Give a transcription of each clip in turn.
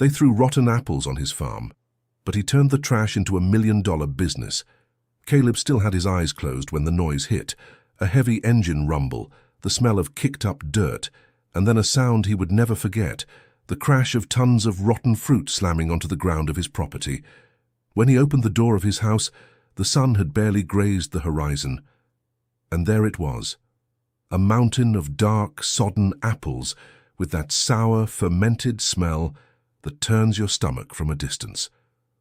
They threw rotten apples on his farm, but he turned the trash into $1 million business. Caleb still had his eyes closed when the noise hit, a heavy engine rumble, the smell of kicked-up dirt, and then a sound he would never forget, the crash of tons of rotten fruit slamming onto the ground of his property. When he opened the door of his house, the sun had barely grazed the horizon, and there it was, a mountain of dark, sodden apples with that sour, fermented smell that turns your stomach from a distance.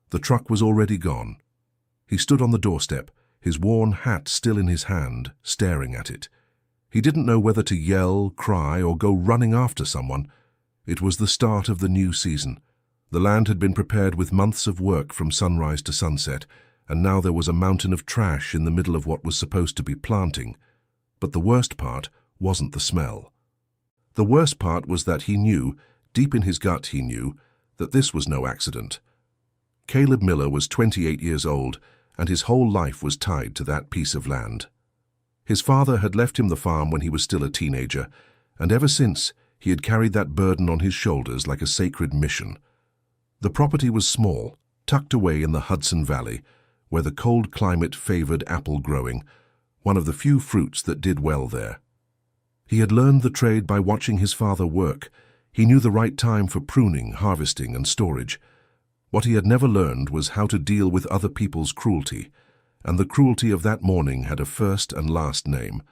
The truck was already gone. He stood on the doorstep, his worn hat still in his hand, staring at it. He didn't know whether to yell, cry, or go running after someone. It was the start of the new season. The land had been prepared with months of work from sunrise to sunset, and now there was a mountain of trash in the middle of what was supposed to be planting. But the worst part wasn't the smell. The worst part was that he knew, deep in his gut he knew, that this was no accident. Caleb Miller was 28 years old, and his whole life was tied to that piece of land. His father had left him the farm when he was still a teenager, and ever since he had carried that burden on his shoulders like a sacred mission. The property was small, tucked away in the Hudson Valley, where the cold climate favored apple growing, one of the few fruits that did well there. He had learned the trade by watching his father work. He knew the right time for pruning, harvesting, and storage. What he had never learned was how to deal with other people's cruelty, and the cruelty of that morning had a first and last name.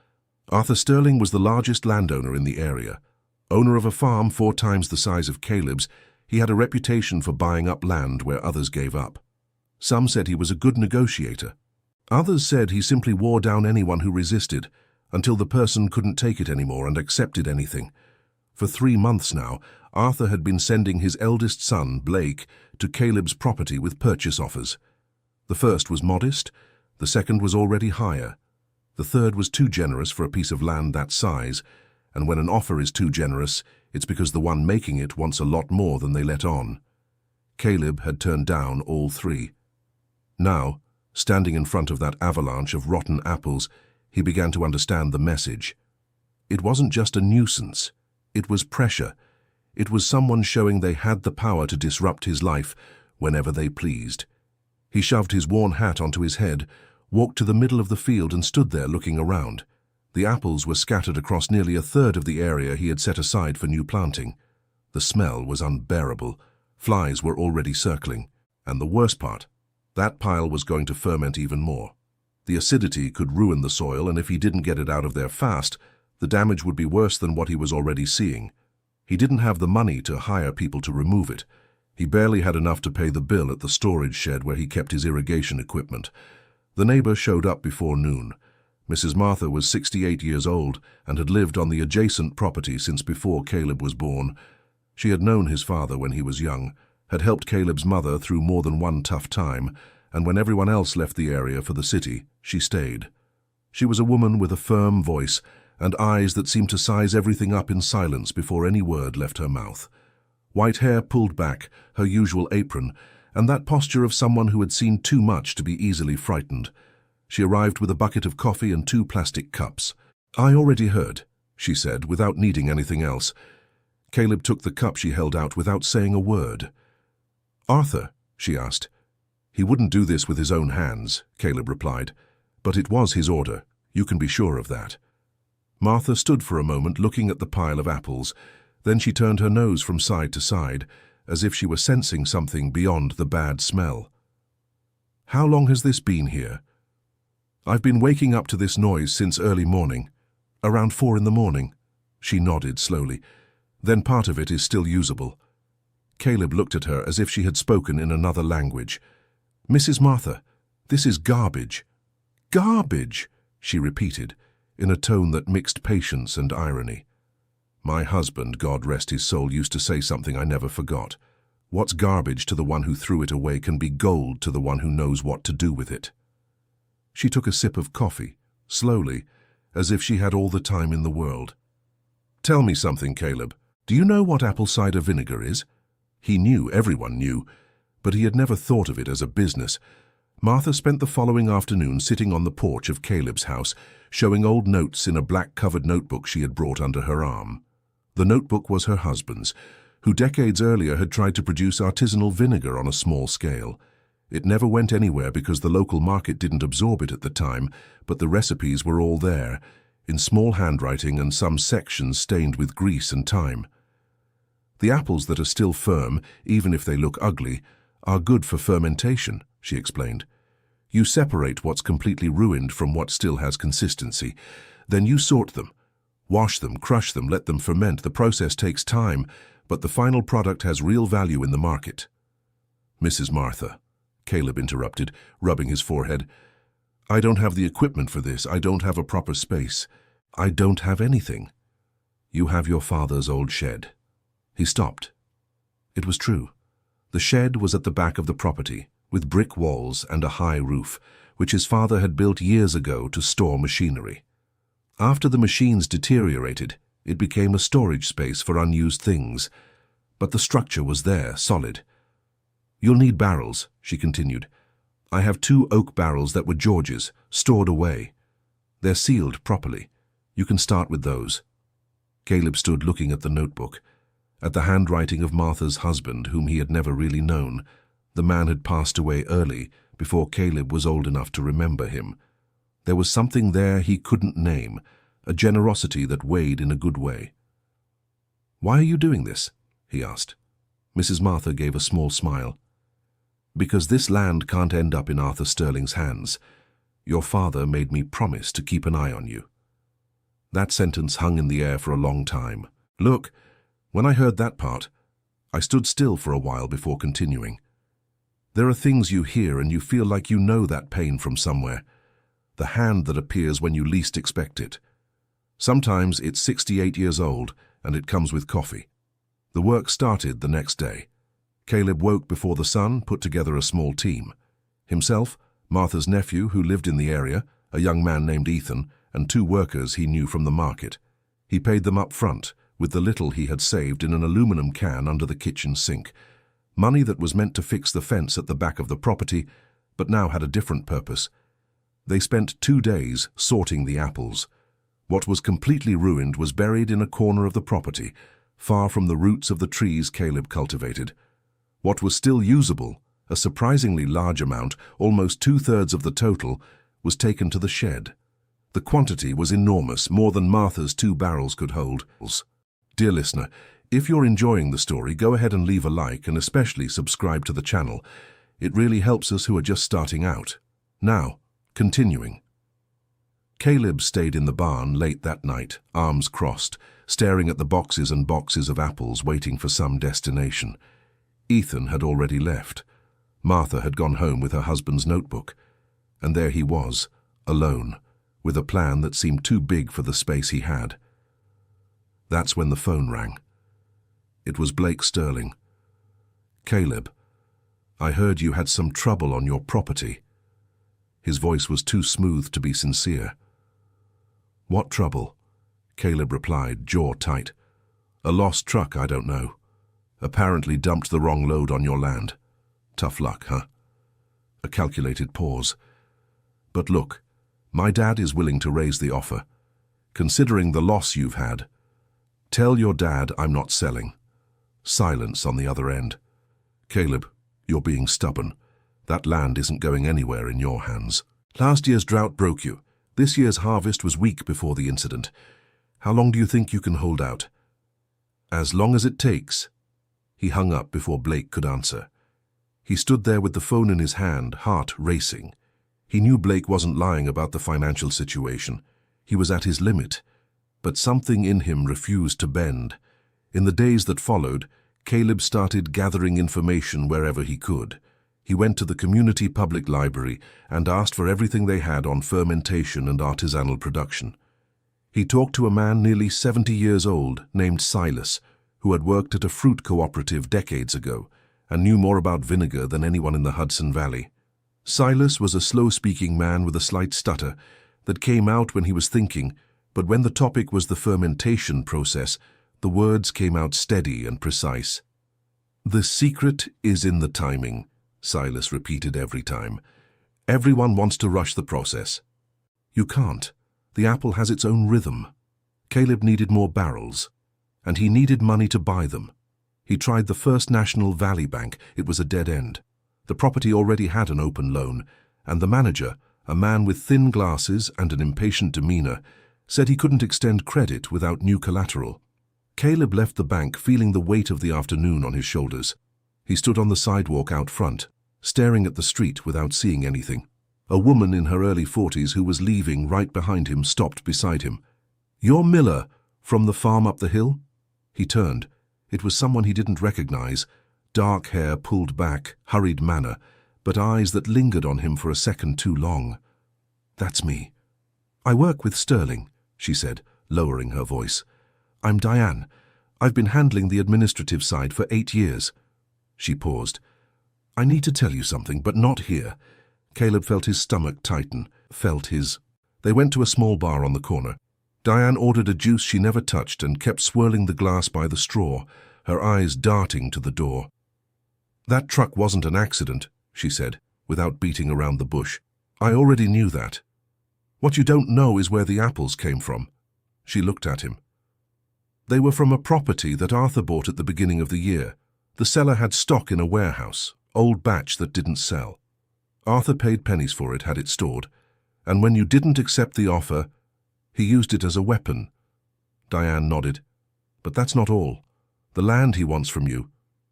Arthur Sterling was the largest landowner in the area. Owner of a farm 4 times the size of Caleb's, he had a reputation for buying up land where others gave up. Some said he was a good negotiator. Others said he simply wore down anyone who resisted, until the person couldn't take it anymore and accepted anything. For 3 months now, Arthur had been sending his eldest son, Blake, to Caleb's property with purchase offers. The first was modest, the second was already higher. The third was too generous for a piece of land that size, and when an offer is too generous, it's because the one making it wants a lot more than they let on. Caleb had turned down all 3. Now, standing in front of that avalanche of rotten apples, he began to understand the message. It wasn't just a nuisance. It was pressure. It was someone showing they had the power to disrupt his life whenever they pleased. He shoved his worn hat onto his head, walked to the middle of the field and stood there looking around. The apples were scattered across nearly 1/3 of the area he had set aside for new planting. The smell was unbearable. Flies were already circling. And the worst part, that pile was going to ferment even more. The acidity could ruin the soil, and if he didn't get it out of there fast, the damage would be worse than what he was already seeing. He didn't have the money to hire people to remove it. He barely had enough to pay the bill at the storage shed where he kept his irrigation equipment. The neighbor showed up before noon. Mrs. Martha was 68 years old and had lived on the adjacent property since before Caleb was born. She had known his father when he was young, had helped Caleb's mother through more than one tough time, and when everyone else left the area for the city, she stayed. She was a woman with a firm voice and eyes that seemed to size everything up in silence before any word left her mouth. White hair pulled back, her usual apron, and that posture of someone who had seen too much to be easily frightened. She arrived with a bucket of coffee and 2 plastic cups. "I already heard," she said, without needing anything else. Caleb took the cup she held out without saying a word. "Arthur?" she asked. "He wouldn't do this with his own hands," Caleb replied. "But it was his order. You can be sure of that." Martha stood for a moment looking at the pile of apples. Then she turned her nose from side to side, as if she were sensing something beyond the bad smell. "How long has this been here?" "I've been waking up to this noise since early morning. Around 4 in the morning." She nodded slowly. "Then part of it is still usable." Caleb looked at her as if she had spoken in another language. "Mrs. Martha, this is garbage." "Garbage," she repeated, in a tone that mixed patience and irony. "My husband, God rest his soul, used to say something I never forgot. What's garbage to the one who threw it away can be gold to the one who knows what to do with it." She took a sip of coffee, slowly, as if she had all the time in the world. "Tell me something, Caleb. Do you know what apple cider vinegar is?" He knew, everyone knew, but he had never thought of it as a business. Martha spent the following afternoon sitting on the porch of Caleb's house, showing old notes in a black-covered notebook she had brought under her arm. The notebook was her husband's. who decades earlier had tried to produce artisanal vinegar on a small scale. It never went anywhere because the local market didn't absorb it at the time, but the recipes were all there, in small handwriting and some sections stained with grease and time. The apples that are still firm, even if they look ugly, are good for fermentation, she explained. You separate what's completely ruined from what still has consistency. Then you sort them. Wash them, crush them, let them ferment. The process takes time, but the final product has real value in the market. Mrs. Martha, Caleb interrupted, rubbing his forehead. I don't have the equipment for this. I don't have a proper space. I don't have anything. You have your father's old shed. He stopped. It was true. The shed was at the back of the property, with brick walls and a high roof, which his father had built years ago to store machinery. After the machines deteriorated, it became a storage space for unused things. But the structure was there, solid. You'll need barrels, she continued. I have 2 oak barrels that were George's, stored away. They're sealed properly. You can start with those. Caleb stood looking at the notebook, at the handwriting of Martha's husband, whom he had never really known. The man had passed away early, before Caleb was old enough to remember him. There was something there he couldn't name, a generosity that weighed in a good way. Why are you doing this? He asked. Mrs. Martha gave a small smile. Because this land can't end up in Arthur Sterling's hands. Your father made me promise to keep an eye on you. That sentence hung in the air for a long time. Look, when I heard that part, I stood still for a while before continuing. There are things you hear and you feel like you know that pain from somewhere. The hand that appears when you least expect it. Sometimes it's 68 years old and it comes with coffee. The work started the next day. Caleb woke before the sun, put together a small team. Himself, Martha's nephew who lived in the area, a young man named Ethan, and 2 workers he knew from the market. He paid them up front, with the little he had saved in an aluminum can under the kitchen sink. Money that was meant to fix the fence at the back of the property, but now had a different purpose. They spent 2 days sorting the apples. What was completely ruined was buried in a corner of the property, far from the roots of the trees Caleb cultivated. What was still usable, a surprisingly large amount, almost 2/3 of the total, was taken to the shed. The quantity was enormous, more than Martha's 2 barrels could hold. Dear listener, if you're enjoying the story, go ahead and leave a like and especially subscribe to the channel. It really helps us who are just starting out. Now, continuing. Caleb stayed in the barn late that night, arms crossed, staring at the boxes and boxes of apples waiting for some destination. Ethan had already left. Martha had gone home with her husband's notebook. And there he was, alone, with a plan that seemed too big for the space he had. That's when the phone rang. It was Blake Sterling. Caleb, I heard you had some trouble on your property. His voice was too smooth to be sincere. What trouble? Caleb replied, jaw tight. A lost truck, I don't know. Apparently dumped the wrong load on your land. Tough luck, huh? A calculated pause. But look, my dad is willing to raise the offer. Considering the loss you've had, tell your dad I'm not selling. Silence on the other end. Caleb, you're being stubborn. That land isn't going anywhere in your hands. Last year's drought broke you. This year's harvest was weak before the incident. How long do you think you can hold out? As long as it takes. He hung up before Blake could answer. He stood there with the phone in his hand, heart racing. He knew Blake wasn't lying about the financial situation. He was at his limit. But something in him refused to bend. In the days that followed, Caleb started gathering information wherever he could. He went to the community public library and asked for everything they had on fermentation and artisanal production. He talked to a man nearly 70 years old named Silas, who had worked at a fruit cooperative decades ago and knew more about vinegar than anyone in the Hudson Valley. Silas was a slow-speaking man with a slight stutter that came out when he was thinking, but when the topic was the fermentation process, the words came out steady and precise. The secret is in the timing, Silas repeated every time. Everyone wants to rush the process. You can't. The apple has its own rhythm. Caleb needed more barrels, and he needed money to buy them. He tried the First National Valley Bank. It was a dead end. The property already had an open loan, and the manager, a man with thin glasses and an impatient demeanor, said he couldn't extend credit without new collateral. Caleb left the bank feeling the weight of the afternoon on his shoulders. He stood on the sidewalk out front, staring at the street without seeing anything. A woman in her early 40s who was leaving right behind him stopped beside him. "You're Miller, from the farm up the hill?" He turned. It was someone he didn't recognize. Dark hair pulled back, hurried manner, but eyes that lingered on him for a second too long. "That's me. I work with Sterling," she said, lowering her voice. "I'm Diane. I've been handling the administrative side for 8 years. She paused. "I need to tell you something, but not here." Caleb felt his stomach tighten, They went to a small bar on the corner. Diane ordered a juice she never touched and kept swirling the glass by the straw, her eyes darting to the door. "That truck wasn't an accident," she said, without beating around the bush. "I already knew that. What you don't know is where the apples came from." She looked at him. "They were from a property that Arthur bought at the beginning of the year. The seller had stock in a warehouse, old batch that didn't sell. Arthur paid pennies for it, had it stored, and when you didn't accept the offer, he used it as a weapon." Diane nodded. "But that's not all. The land he wants from you,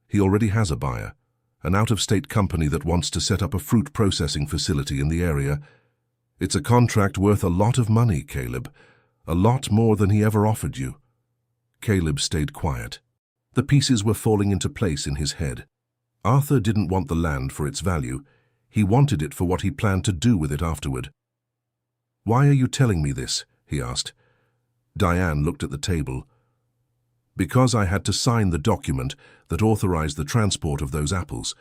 he already has a buyer, an out-of-state company that wants to set up a fruit processing facility in the area. It's a contract worth a lot of money, Caleb, a lot more than he ever offered you." Caleb stayed quiet. The pieces were falling into place in his head. Arthur didn't want the land for its value. He wanted it for what he planned to do with it afterward. "Why are you telling me this?" he asked. Diane looked at the table. "Because I had to sign the document that authorized the transport of those apples.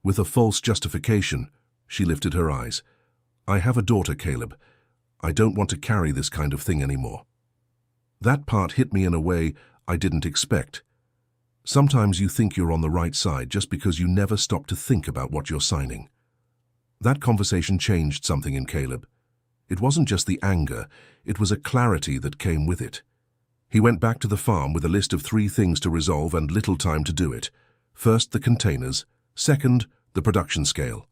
With a false justification." She lifted her eyes. "I have a daughter, Caleb. I don't want to carry this kind of thing anymore." That part hit me in a way I didn't expect. Sometimes you think you're on the right side just because you never stop to think about what you're signing. That conversation changed something in Caleb. It wasn't just the anger, it was a clarity that came with it. He went back to the farm with a list of 3 things to resolve and little time to do it. First, the containers. Second, the production scale.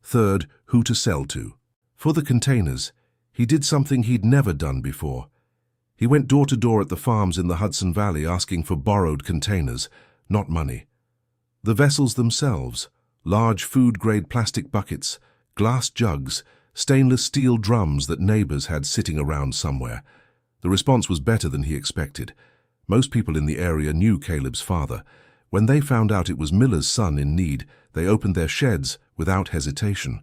Third, who to sell to. For the containers, he did something he'd never done before. He went door to door at the farms in the Hudson Valley asking for borrowed containers, not money. The vessels themselves, large food-grade plastic buckets, glass jugs, stainless steel drums that neighbors had sitting around somewhere. The response was better than he expected. Most people in the area knew Caleb's father. When they found out it was Miller's son in need, they opened their sheds without hesitation.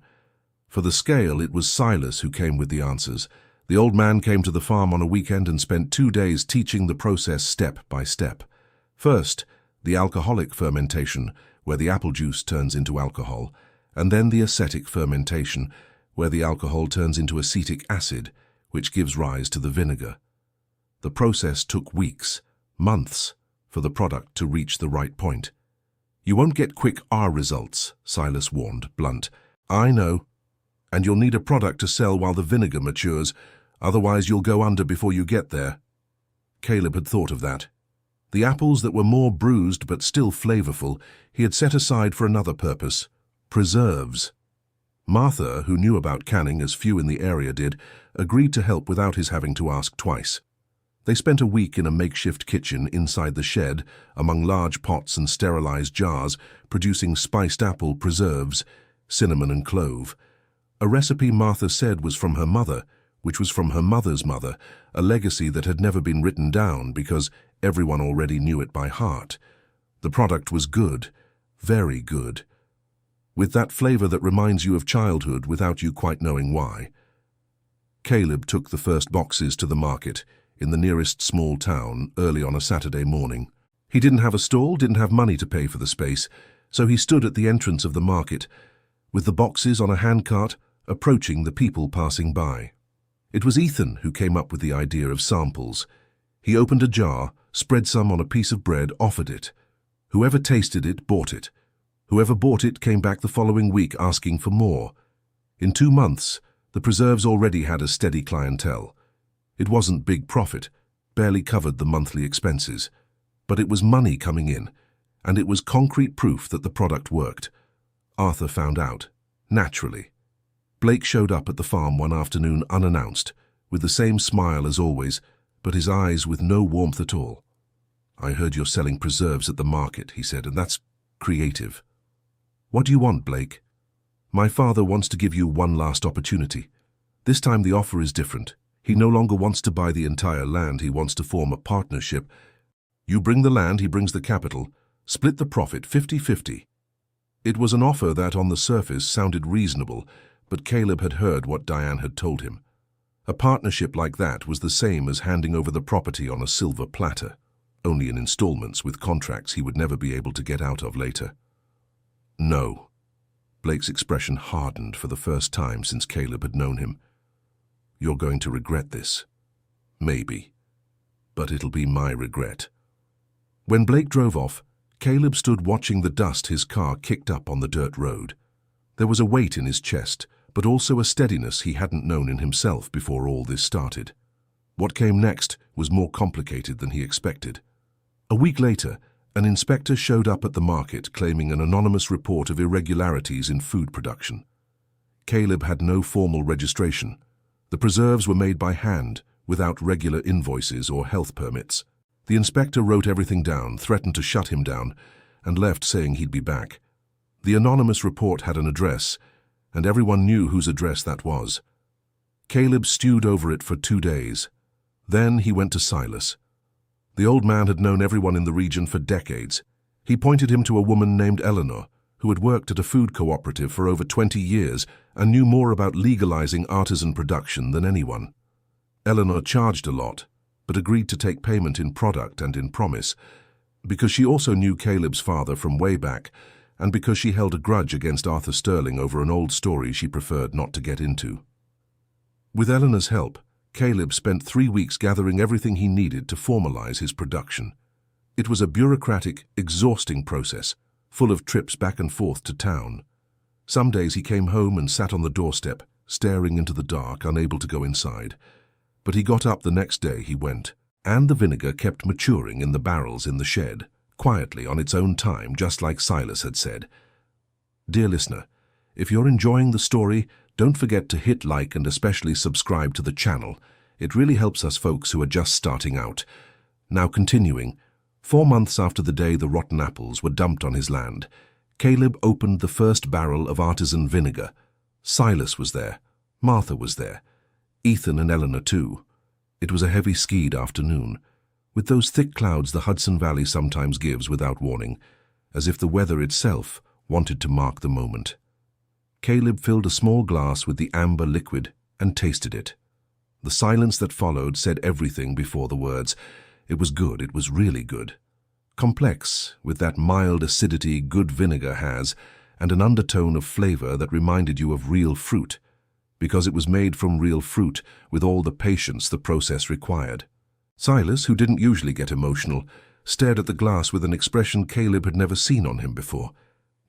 For the scale, it was Silas who came with the answers. The old man came to the farm on a weekend and spent 2 days teaching the process step by step. First, the alcoholic fermentation, where the apple juice turns into alcohol, and then the acetic fermentation, where the alcohol turns into acetic acid, which gives rise to the vinegar. The process took weeks, months, for the product to reach the right point. "You won't get quick R results," Silas warned, blunt. "I know. And you'll need a product to sell while the vinegar matures, otherwise you'll go under before you get there." Caleb had thought of that. The apples that were more bruised but still flavorful, he had set aside for another purpose: preserves. Martha, who knew about canning as few in the area did, agreed to help without his having to ask twice. They spent a week in a makeshift kitchen inside the shed, among large pots and sterilized jars, producing spiced apple preserves, cinnamon and clove. A recipe Martha said was from her mother, which was from her mother's mother, a legacy that had never been written down because everyone already knew it by heart. The product was good, very good, with that flavor that reminds you of childhood without you quite knowing why. Caleb took the first boxes to the market in the nearest small town early on a Saturday morning. He didn't have a stall, didn't have money to pay for the space, so he stood at the entrance of the market, with the boxes on a handcart, approaching the people passing by. It was Ethan who came up with the idea of samples. He opened a jar, spread some on a piece of bread, offered it. Whoever tasted it bought it. Whoever bought it came back the following week asking for more. In 2 months, the preserves already had a steady clientele. It wasn't big profit, barely covered the monthly expenses, but it was money coming in, and it was concrete proof that the product worked. Arthur found out, naturally. Blake showed up at the farm one afternoon unannounced, with the same smile as always, but his eyes with no warmth at all. "I heard you're selling preserves at the market," he said, "and that's creative." "What do you want, Blake?" "My father wants to give you one last opportunity. This time the offer is different. He no longer wants to buy the entire land, he wants to form a partnership. You bring the land, he brings the capital. Split the profit 50-50. It was an offer that on the surface sounded reasonable, but Caleb had heard what Diane had told him. A partnership like that was the same as handing over the property on a silver platter, only in installments with contracts he would never be able to get out of later. "No." Blake's expression hardened for the first time since Caleb had known him. "You're going to regret this. Maybe. But it'll be my regret." When Blake drove off, Caleb stood watching the dust his car kicked up on the dirt road. There was a weight in his chest, but also a steadiness he hadn't known in himself before all this started. What came next was more complicated than he expected. A week later, an inspector showed up at the market claiming an anonymous report of irregularities in food production. Caleb had no formal registration. The preserves were made by hand, without regular invoices or health permits. The inspector wrote everything down, threatened to shut him down, and left saying he'd be back. The anonymous report had an address, and everyone knew whose address that was. Caleb stewed over it for 2 days. Then he went to Silas. The old man had known everyone in the region for decades. He pointed him to a woman named Eleanor, who had worked at a food cooperative for over 20 years and knew more about legalizing artisan production than anyone. Eleanor charged a lot, but agreed to take payment in product and in promise, because she also knew Caleb's father from way back, and because she held a grudge against Arthur Sterling over an old story she preferred not to get into. With Eleanor's help, Caleb spent 3 weeks gathering everything he needed to formalize his production. It was a bureaucratic, exhausting process, full of trips back and forth to town. Some days he came home and sat on the doorstep, staring into the dark, unable to go inside. But he got up the next day he went, and the vinegar kept maturing in the barrels in the shed, quietly on its own time, just like Silas had said. Dear listener, if you're enjoying the story, don't forget to hit like and especially subscribe to the channel. It really helps us folks who are just starting out. Now continuing, 4 months after the day the rotten apples were dumped on his land, Caleb opened the first barrel of artisan vinegar. Silas was there. Martha was there. Ethan and Eleanor too. It was a heavy skied afternoon, with those thick clouds the Hudson Valley sometimes gives without warning, as if the weather itself wanted to mark the moment. Caleb filled a small glass with the amber liquid and tasted it. The silence that followed said everything before the words. It was good, it was really good. Complex, with that mild acidity good vinegar has, and an undertone of flavor that reminded you of real fruit, because it was made from real fruit with all the patience the process required. Silas, who didn't usually get emotional, stared at the glass with an expression Caleb had never seen on him before.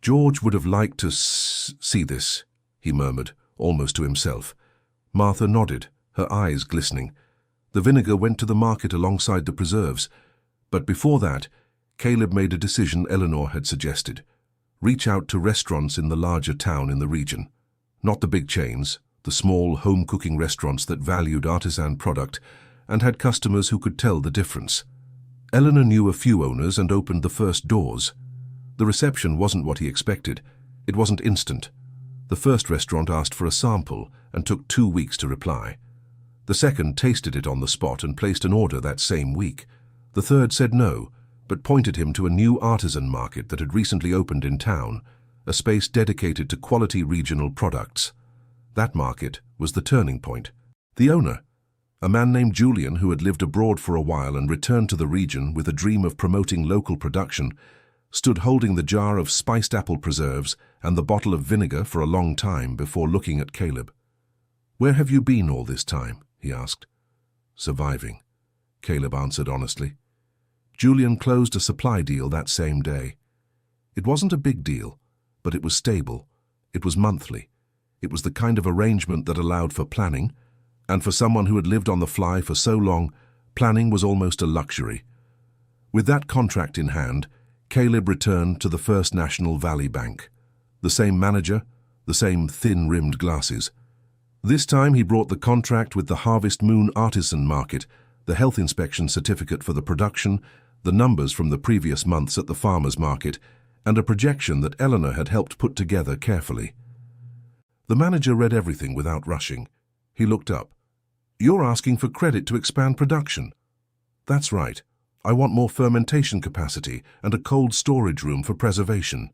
George would have liked to see this, he murmured, almost to himself. Martha nodded, her eyes glistening. The vinegar went to the market alongside the preserves. But before that, Caleb made a decision Eleanor had suggested. Reach out to restaurants in the larger town in the region. Not the big chains, the small home-cooking restaurants that valued artisan product and had customers who could tell the difference. Eleanor knew a few owners and opened the first doors. The reception wasn't what he expected. It wasn't instant. The first restaurant asked for a sample and took 2 weeks to reply. The second tasted it on the spot and placed an order that same week. The third said no, but pointed him to a new artisan market that had recently opened in town, a space dedicated to quality regional products. That market was the turning point. The owner, a man named Julian who had lived abroad for a while and returned to the region with a dream of promoting local production, stood holding the jar of spiced apple preserves and the bottle of vinegar for a long time before looking at Caleb. "Where have you been all this time?" he asked. "Surviving," Caleb answered honestly. Julian closed a supply deal that same day. It wasn't a big deal, but it was stable. It was monthly. It was the kind of arrangement that allowed for planning, and for someone who had lived on the fly for so long, planning was almost a luxury. With that contract in hand, Caleb returned to the First National Valley Bank. The same manager, the same thin-rimmed glasses. This time he brought the contract with the Harvest Moon Artisan Market, the health inspection certificate for the production, the numbers from the previous months at the farmers' market, and a projection that Eleanor had helped put together carefully. The manager read everything without rushing. He looked up. "You're asking for credit to expand production?" "That's right. I want more fermentation capacity and a cold storage room for preservation."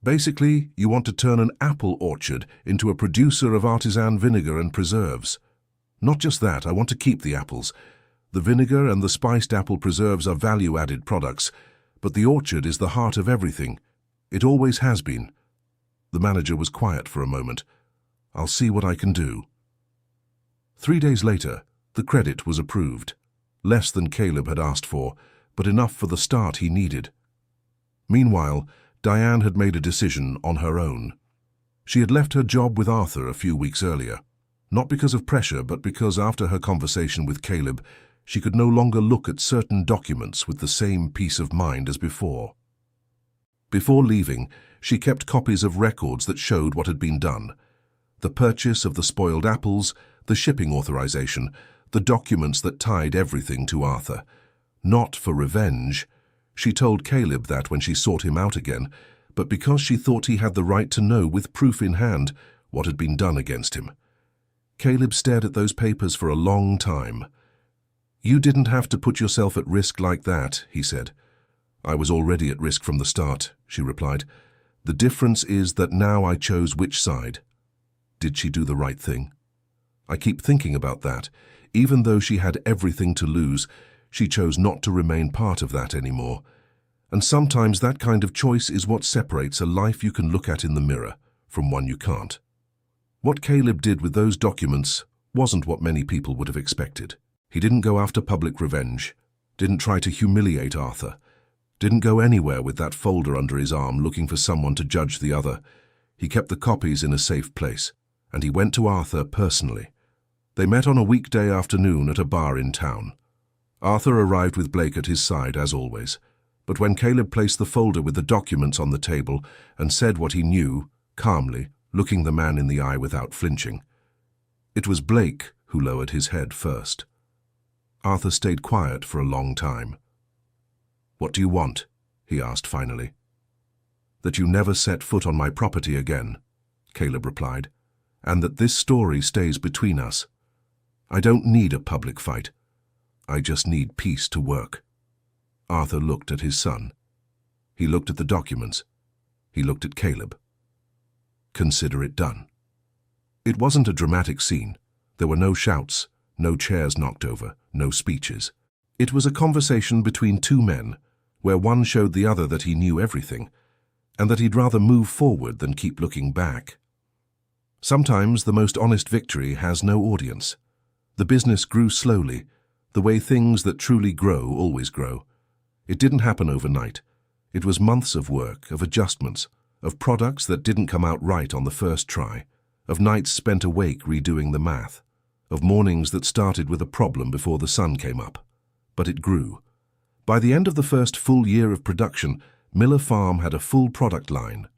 "Basically, you want to turn an apple orchard into a producer of artisan vinegar and preserves." "Not just that, I want to keep the apples. The vinegar and the spiced apple preserves are value-added products, but the orchard is the heart of everything. It always has been." The manager was quiet for a moment. "I'll see what I can do." 3 days later, the credit was approved. Less than Caleb had asked for, but enough for the start he needed. Meanwhile, Diane had made a decision on her own. She had left her job with Arthur a few weeks earlier, not because of pressure, but because after her conversation with Caleb, she could no longer look at certain documents with the same peace of mind as before. Before leaving, she kept copies of records that showed what had been done. The purchase of the spoiled apples, the shipping authorization, the documents that tied everything to Arthur. Not for revenge. She told Caleb that when she sought him out again, but because she thought he had the right to know with proof in hand what had been done against him. Caleb stared at those papers for a long time. "You didn't have to put yourself at risk like that," he said. "I was already at risk from the start," she replied. "The difference is that now I chose which side." Did she do the right thing? I keep thinking about that. Even though she had everything to lose, she chose not to remain part of that anymore. And sometimes that kind of choice is what separates a life you can look at in the mirror from one you can't. What Caleb did with those documents wasn't what many people would have expected. He didn't go after public revenge, didn't try to humiliate Arthur, didn't go anywhere with that folder under his arm looking for someone to judge the other. He kept the copies in a safe place, and he went to Arthur personally. They met on a weekday afternoon at a bar in town. Arthur arrived with Blake at his side, as always, but when Caleb placed the folder with the documents on the table and said what he knew, calmly, looking the man in the eye without flinching, it was Blake who lowered his head first. Arthur stayed quiet for a long time. "What do you want?" he asked finally. "That you never set foot on my property again," Caleb replied, "and that this story stays between us. I don't need a public fight. I just need peace to work." Arthur looked at his son. He looked at the documents. He looked at Caleb. "Consider it done." It wasn't a dramatic scene. There were no shouts, no chairs knocked over, no speeches. It was a conversation between two men, where one showed the other that he knew everything, and that he'd rather move forward than keep looking back. Sometimes the most honest victory has no audience. The business grew slowly, the way things that truly grow always grow. It didn't happen overnight. It was months of work, of adjustments, of products that didn't come out right on the first try, of nights spent awake redoing the math, of mornings that started with a problem before the sun came up. But it grew. By the end of the first full year of production, Miller Farm had a full product line.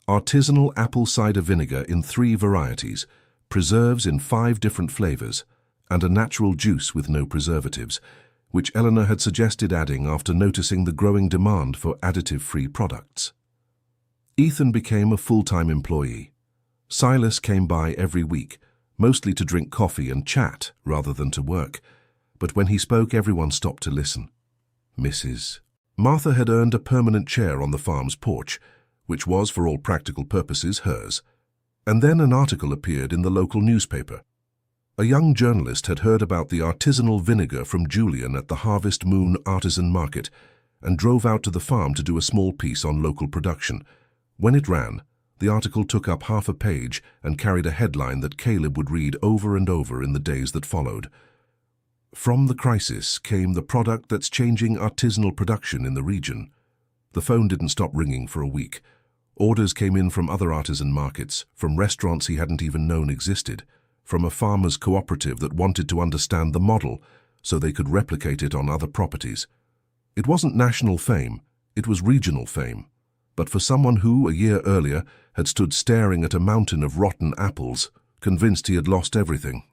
Artisanal apple cider vinegar in 3 varieties, preserves in 5 different flavors, and a natural juice with no preservatives, which Eleanor had suggested adding after noticing the growing demand for additive-free products. Ethan became a full-time employee. Silas came by every week, mostly to drink coffee and chat rather than to work, but when he spoke everyone stopped to listen. Mrs. Martha had earned a permanent chair on the farm's porch, which was, for all practical purposes, hers. And then an article appeared in the local newspaper. A young journalist had heard about the artisanal vinegar from Julian at the Harvest Moon Artisan Market and drove out to the farm to do a small piece on local production. When it ran, the article took up half a page and carried a headline that Caleb would read over and over in the days that followed. From the crisis came the product that's changing artisanal production in the region. The phone didn't stop ringing for a week. Orders came in from other artisan markets, from restaurants he hadn't even known existed, from a farmers' cooperative that wanted to understand the model so they could replicate it on other properties. It wasn't national fame. It was regional fame. But for someone who, a year earlier, had stood staring at a mountain of rotten apples, convinced he had lost everything.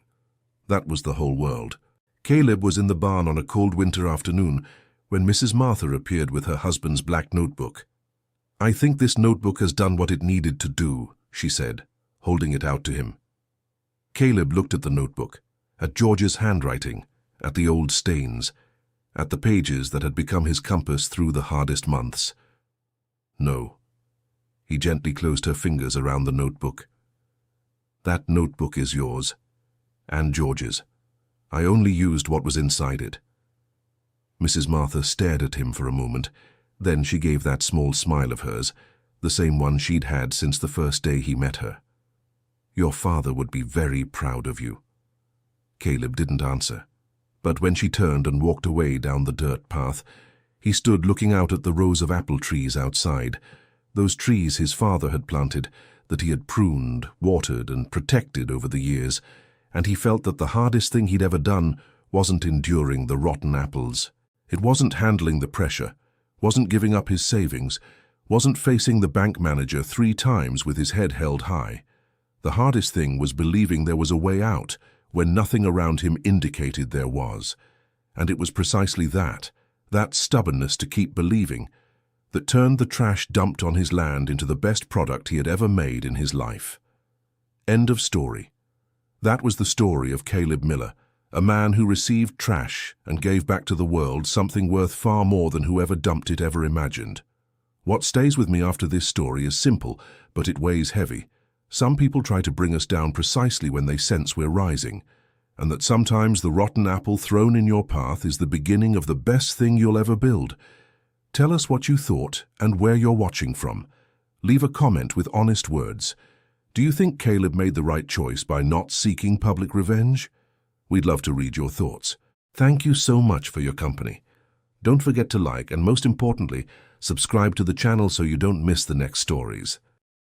That was the whole world. Caleb was in the barn on a cold winter afternoon when Mrs. Martha appeared with her husband's black notebook. "I think this notebook has done what it needed to do," she said, holding it out to him. Caleb looked at the notebook, at George's handwriting, at the old stains, at the pages that had become his compass through the hardest months. No. He gently closed her fingers around the notebook. "That notebook is yours, and George's. I only used what was inside it." Mrs. Martha stared at him for a moment. Then she gave that small smile of hers, the same one she'd had since the first day he met her. "Your father would be very proud of you." Caleb didn't answer, but when she turned and walked away down the dirt path, he stood looking out at the rows of apple trees outside, those trees his father had planted, that he had pruned, watered, and protected over the years, and he felt that the hardest thing he'd ever done wasn't enduring the rotten apples. It wasn't handling the pressure, wasn't giving up his savings, wasn't facing the bank manager 3 times with his head held high. The hardest thing was believing there was a way out when nothing around him indicated there was. And it was precisely that stubbornness to keep believing, that turned the trash dumped on his land into the best product he had ever made in his life. End of story. That was the story of Caleb Miller, a man who received trash and gave back to the world something worth far more than whoever dumped it ever imagined. What stays with me after this story is simple, but it weighs heavy. Some people try to bring us down precisely when they sense we're rising, and that sometimes the rotten apple thrown in your path is the beginning of the best thing you'll ever build. Tell us what you thought and where you're watching from. Leave a comment with honest words. Do you think Caleb made the right choice by not seeking public revenge? We'd love to read your thoughts. Thank you so much for your company. Don't forget to like and, most importantly, subscribe to the channel so you don't miss the next stories.